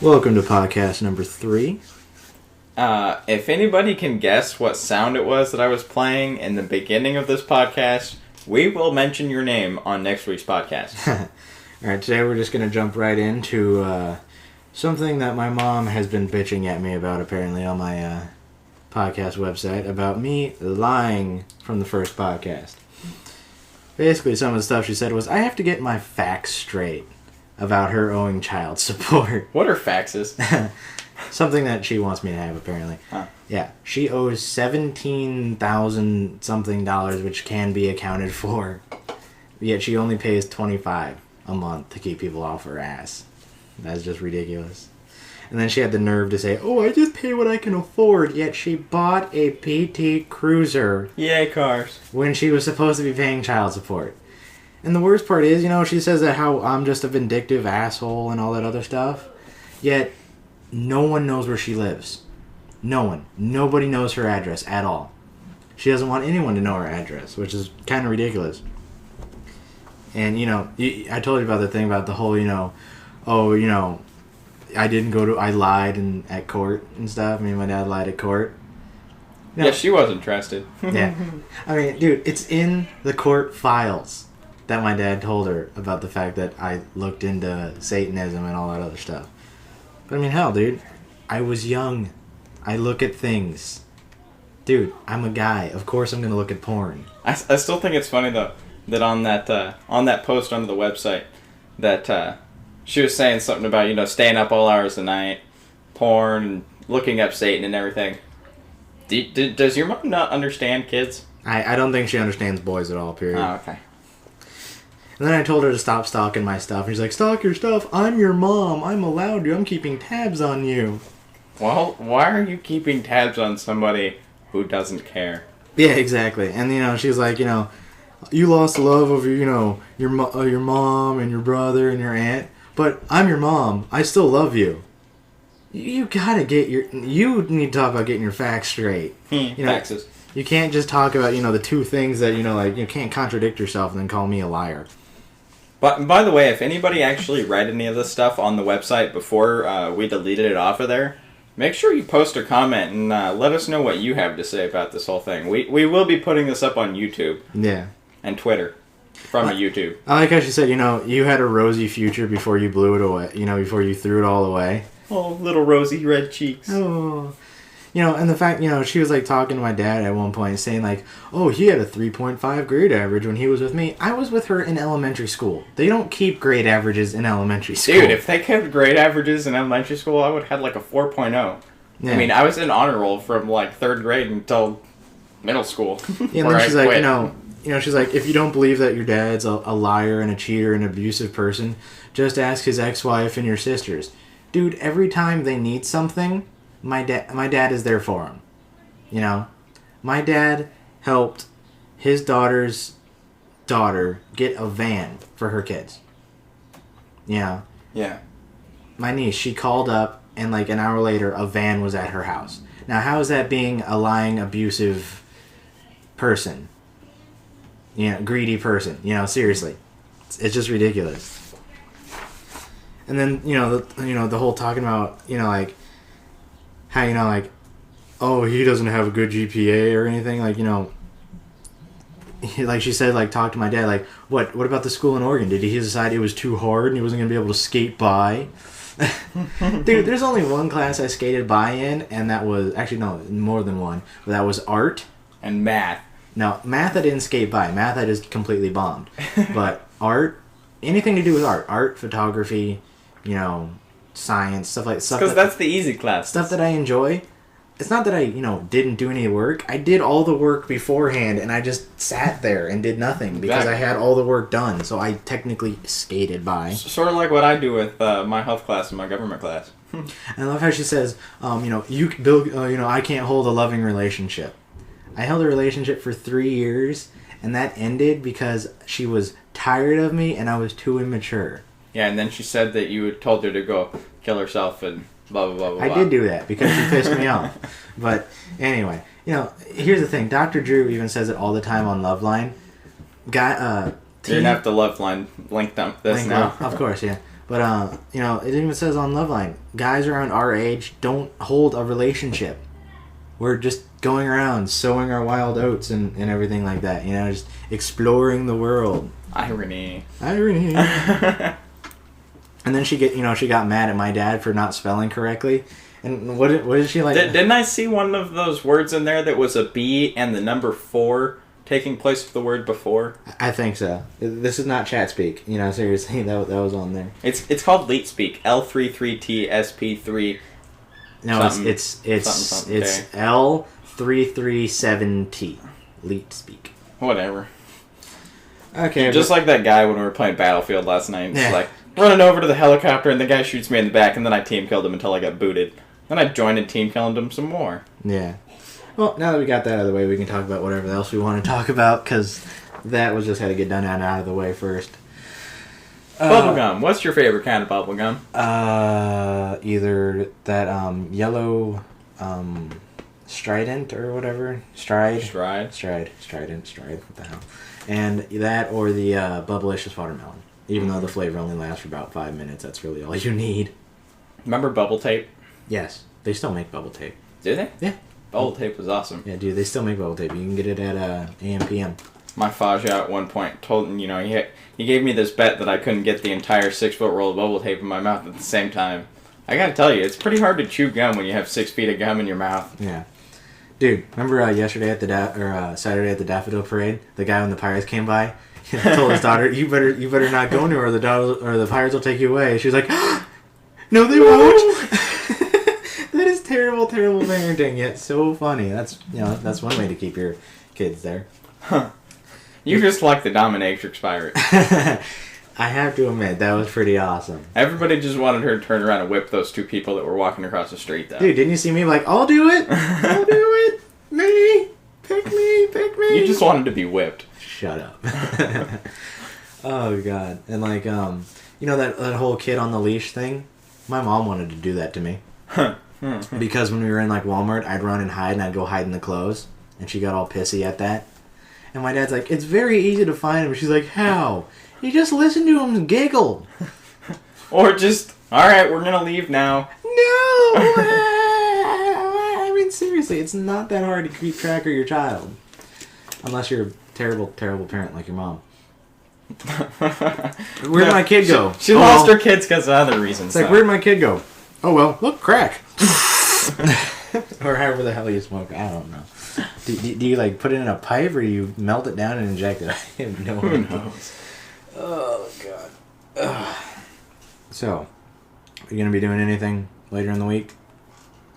Welcome to podcast number 3. If anybody can guess what sound it was that I was playing in the beginning of this podcast, we will mention your name on next week's podcast. Alright, today we're just going to jump right into something that my mom has been bitching at me about apparently on my podcast website about me lying from the first podcast. Basically, some of the stuff she said was, I have to get my facts straight about her owing child support. What are faxes? Something that she wants me to have, apparently. Huh. Yeah, she owes $17,000 something, which can be accounted for. Yet she only pays $25 a month to keep people off her ass. That's just ridiculous. And then she had the nerve to say, I just pay what I can afford, yet she bought a PT Cruiser. Yay, cars. When she was supposed to be paying child support. And the worst part is, she says that how I'm just a vindictive asshole and all that other stuff. Yet, no one knows where she lives. No one. Nobody knows her address at all. She doesn't want anyone to know her address, which is kind of ridiculous. And, I told you about the thing about the whole, I lied at court and stuff. Me and my dad lied at court. Yeah, she wasn't trusted. Yeah. I mean, dude, it's in the court files that my dad told her about the fact that I looked into Satanism and all that other stuff. But I mean, hell, dude, I was young. I look at things. Dude, I'm a guy. Of course I'm going to look at porn. I still think it's funny, though, that on that post on the website, that she was saying something about, staying up all hours of the night, porn, and looking up Satan and everything. Does your mom not understand kids? I don't think she understands boys at all, period. Oh, okay. And then I told her to stop stalking my stuff. And she's like, stalk your stuff? I'm your mom. I'm allowed to. I'm keeping tabs on you. Well, why are you keeping tabs on somebody who doesn't care? Yeah, exactly. And, she's like, you lost the love of, your mom and your brother and your aunt. But I'm your mom. I still love you. You gotta you need to talk about getting your facts straight. Faxes. You can't just talk about, the two things that, you can't contradict yourself and then call me a liar. But by the way, if anybody actually read any of this stuff on the website before we deleted it off of there, make sure you post a comment and let us know what you have to say about this whole thing. We will be putting this up on YouTube. Yeah. And Twitter. From YouTube. I like how she said, you had a rosy future before you blew it away. Before you threw it all away. Oh, little rosy red cheeks. Oh. And the fact, she was, talking to my dad at one point, saying, he had a 3.5 grade average when he was with me. I was with her in elementary school. They don't keep grade averages in elementary school. Dude, if they kept grade averages in elementary school, I would have had, a 4.0. Yeah. I mean, I was in honor roll from, 3rd grade until middle school. Yeah, and then she's like, she's like, if you don't believe that your dad's a liar and a cheater and an abusive person, just ask his ex-wife and your sisters. Dude, every time they need something, my dad is there for him. My dad helped his daughter's daughter get a van for her kids. Yeah. My niece, she called up and an hour later a van was at her house. Now, how is that being a lying, abusive person? Greedy person. Seriously. It's just ridiculous. And then, the whole talking about, how, he doesn't have a good GPA or anything. She said, talk to my dad, what about the school in Oregon? Did he decide it was too hard and he wasn't going to be able to skate by? Dude, there's only one class I skated by in, and that was, actually, no, more than one, but that was art. And math. No, math I didn't skate by. Math I just completely bombed. But art, anything to do with art, photography, science, stuff like stuff. Because that's the easy class. Stuff that I enjoy. It's not that I, didn't do any work. I did all the work beforehand, and I just sat there and did nothing because I had all the work done. So I technically skated by. Sort of like what I do with my health class and my government class. I love how she says, I can't hold a loving relationship. I held a relationship for 3 years, and that ended because she was tired of me and I was too immature. Yeah, and then she said that you had told her to go kill herself and blah, blah, blah, blah. I did do that because she pissed me off. But anyway, here's the thing. Dr. Drew even says it all the time on Loveline. You're going to have to Loveline link dump this now. Of course, yeah. But you know, it even says on Loveline, guys around our age don't hold a relationship. We're just going around sowing our wild oats and everything like that. You know, just exploring the world. Irony. And then she got mad at my dad for not spelling correctly. And what did she like? Didn't I see one of those words in there that was a B and the number 4 taking place of the word before? I think so. This is not chat speak. You know, seriously, that was on there. It's called Leet Speak. L33TSP3. No, it's L337T. Leet speak. Whatever. Okay. Just like that guy when we were playing Battlefield last night. Yeah. It's like running over to the helicopter and the guy shoots me in the back and then I team killed him until I got booted. Then I joined and team killed him some more. Yeah. Well, now that we got that out of the way, we can talk about whatever else we want to talk about, because that was just had to get done and out of the way first. Bubblegum. What's your favorite kind of bubblegum? Either that yellow Strident or whatever. Strident. What the hell? And that or the Bubblicious Watermelon. Even though the flavor only lasts for about 5 minutes, that's really all you need. Remember bubble tape? Yes. They still make bubble tape. Do they? Yeah. Bubble tape was awesome. Yeah, dude, they still make bubble tape. You can get it at AMPM. My Faja at one point told him, he gave me this bet that I couldn't get the entire 6-foot roll of bubble tape in my mouth at the same time. I gotta tell you, it's pretty hard to chew gum when you have 6 feet of gum in your mouth. Yeah. Dude, remember yesterday at the Saturday at the Daffodil Parade, the guy when the pirates came by, told his daughter, "You better not go anywhere, or the pirates will take you away." She was like, "No, they won't." That is terrible parenting, yet so funny. That's one way to keep your kids there. Huh. You just like the dominatrix pirate. I have to admit, that was pretty awesome. Everybody just wanted her to turn around and whip those 2 people that were walking across the street, though. Dude, didn't you see me like, I'll do it? I'll do it. Me. Pick me. You just wanted to be whipped. Shut up. Oh, God. And like, that whole kid on the leash thing? My mom wanted to do that to me. Because when we were in like Walmart, I'd run and hide, and I'd go hide in the clothes. And she got all pissy at that. And my dad's like, it's very easy to find him. She's like, how? You just listen to him and giggle. Or just, alright, we're gonna leave now. No! I mean, seriously, it's not that hard to keep track of your child. Unless you're a terrible parent like your mom. Where'd my kid go? She lost her kids because of other reasons. It's like, where'd my kid go? Oh, well, look, crack. Or however the hell you smoke. I don't know. Do you like put it in a pipe or you melt it down and inject it? I have no idea. Who knows? Oh, God. Ugh. So, are you going to be doing anything later in the week?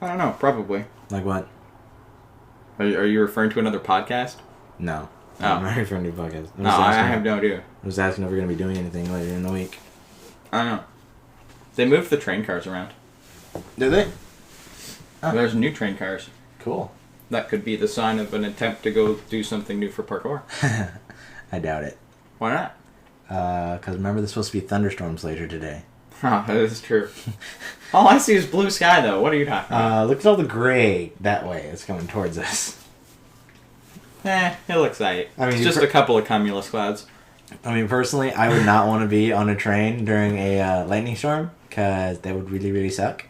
I don't know, probably. Like what? Are you referring to another podcast? No. Oh. I'm not referring to a podcast. I have no idea. I was asking if we're going to be doing anything later in the week. I don't know. They moved the train cars around. Did they? Oh. There's new train cars. Cool. That could be the sign of an attempt to go do something new for parkour. I doubt it. Why not? Because remember, there's supposed to be thunderstorms later today. Oh, that is true. All I see is blue sky, though. What are you talking about? Look at all the gray that way. It's coming towards us. It looks like I mean, it's just a couple of cumulus clouds. I mean, personally, I would not want to be on a train during a lightning storm, because that would really, really suck.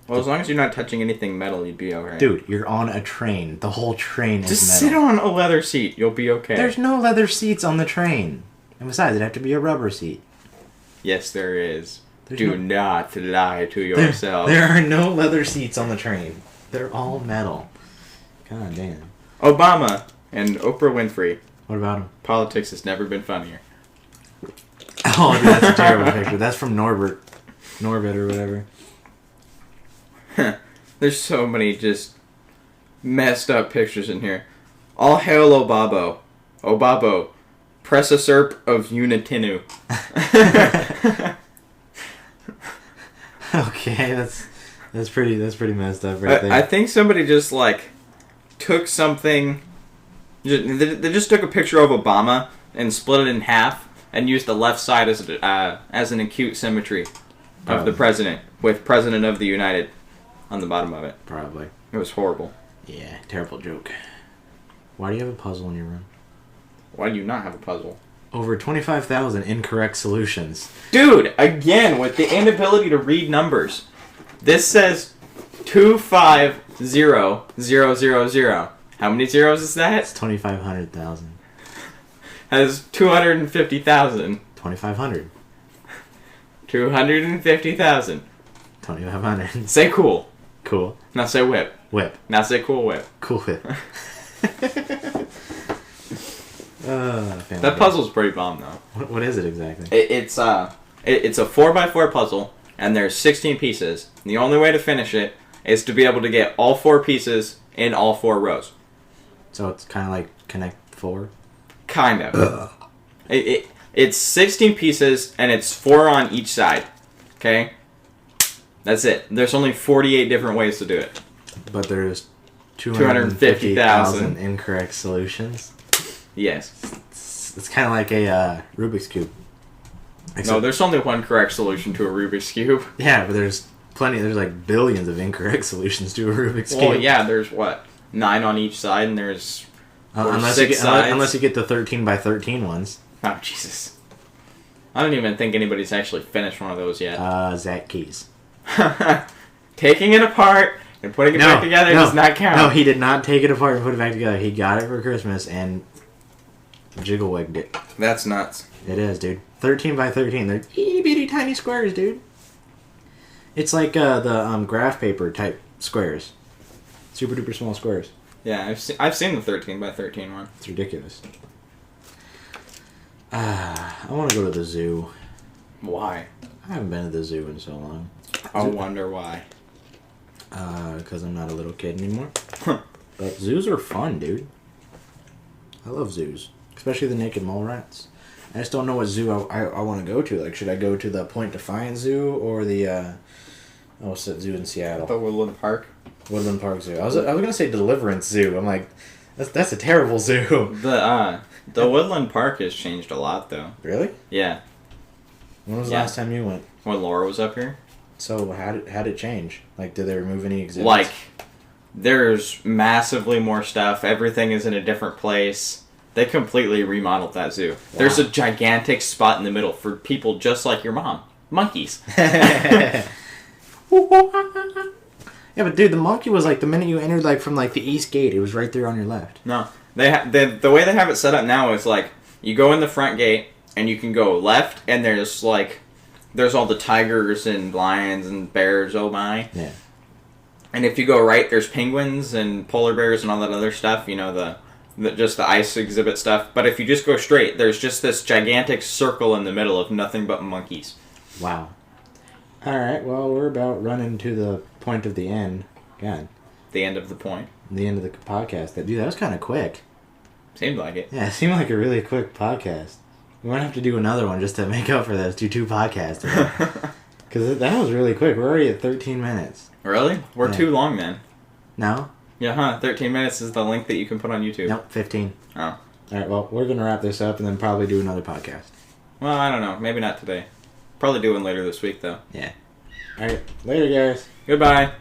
Well, as long as you're not touching anything metal, you'd be alright. Dude, you're on a train. The whole train is just metal. sit on a leather seat. You'll be okay. There's no leather seats on the train. And besides, it'd have to be a rubber seat. Yes, there is. Do not lie to yourself. There are no leather seats on the train. They're all metal. God damn. Obama and Oprah Winfrey. What about him? Politics has never been funnier. Oh, dude, that's a terrible picture. That's from Norbert or whatever. There's so many just messed up pictures in here. All hail Obabo. Obabo. Press a serp of Unitinu. Okay, that's pretty messed up right there. I think somebody just took something. They just took a picture of Obama and split it in half and used the left side as an acute symmetry of the president with President of the United on the bottom of it. Probably. It was horrible. Yeah, terrible joke. Why do you have a puzzle in your room? Why do you not have a puzzle? Over 25,000 incorrect solutions. Dude, again, with the inability to read numbers. This says 250000. How many zeros is that? It's 2,500,000. Has 250,000. 2,500. 250,000. 2,500. Say cool. Cool. Now say whip. Whip. Now say cool whip. Cool whip. That puzzle's pretty bomb though. What is it exactly? It's a 4x4 puzzle, and there's 16 pieces. The only way to finish it is to be able to get all 4 pieces in all 4 rows. So it's kind of like Connect 4? Kind of. It's 16 pieces, and it's 4 on each side. Okay? That's it. There's only 48 different ways to do it. But there's 250,000 incorrect solutions? Yes. It's kind of like a Rubik's Cube. No, there's only one correct solution to a Rubik's Cube. Yeah, but there's like billions of incorrect solutions to a Rubik's Cube. Well, yeah, there's 9 on each side, and there's unless 6 sides. Unless you get the 13 by 13 ones. Oh, Jesus. I don't even think anybody's actually finished one of those yet. Zach Keys. Taking it apart and putting it back together does not count. No, he did not take it apart and put it back together. He got it for Christmas and jiggle-wigged it. That's nuts. It is, dude. 13 by 13. They're itty-bitty tiny squares, dude. It's like the graph paper type squares. Super duper small squares. Yeah, I've seen the 13 by 13 one. It's ridiculous. I want to go to the zoo. Why? I haven't been to the zoo in so long. I wonder why. Because I'm not a little kid anymore. But zoos are fun, dude. I love zoos. Especially the naked mole rats. I just don't know what zoo I want to go to. Like, should I go to the Point Defiance Zoo or the what's that zoo in Seattle? The Woodland Park. Woodland Park Zoo. I was gonna say Deliverance Zoo. I'm like, that's a terrible zoo. The Woodland Park has changed a lot though. Really? Yeah. When was the last time you went? When Laura was up here. So how did it change? Like, did they remove any exhibits? Like, there's massively more stuff. Everything is in a different place. They completely remodeled that zoo. Wow. There's a gigantic spot in the middle for people just like your mom. Monkeys. Yeah, but dude, the monkey was like the minute you entered like from like the east gate, it was right there on your left. No, the way they have it set up now is like you go in the front gate and you can go left, and there's all the tigers and lions and bears. Oh my! Yeah. And if you go right, there's penguins and polar bears and all that other stuff. You know just the ice exhibit stuff. But if you just go straight, there's just this gigantic circle in the middle of nothing but monkeys. Wow. All right. Well, we're about running to the point of the end. God. The end of the point. The end of the podcast. Dude, that was kind of quick. Seemed like it. Yeah, it seemed like a really quick podcast. We might have to do another one just to make up for this. Do 2 podcasts. Because that was really quick. We're already at 13 minutes. Really? We're too long then. No? Yeah, huh? 13 minutes is the link that you can put on YouTube. Nope, 15. Oh. All right, well, we're going to wrap this up and then probably do another podcast. Well, I don't know. Maybe not today. Probably do one later this week, though. Yeah. All right. Later, guys. Goodbye.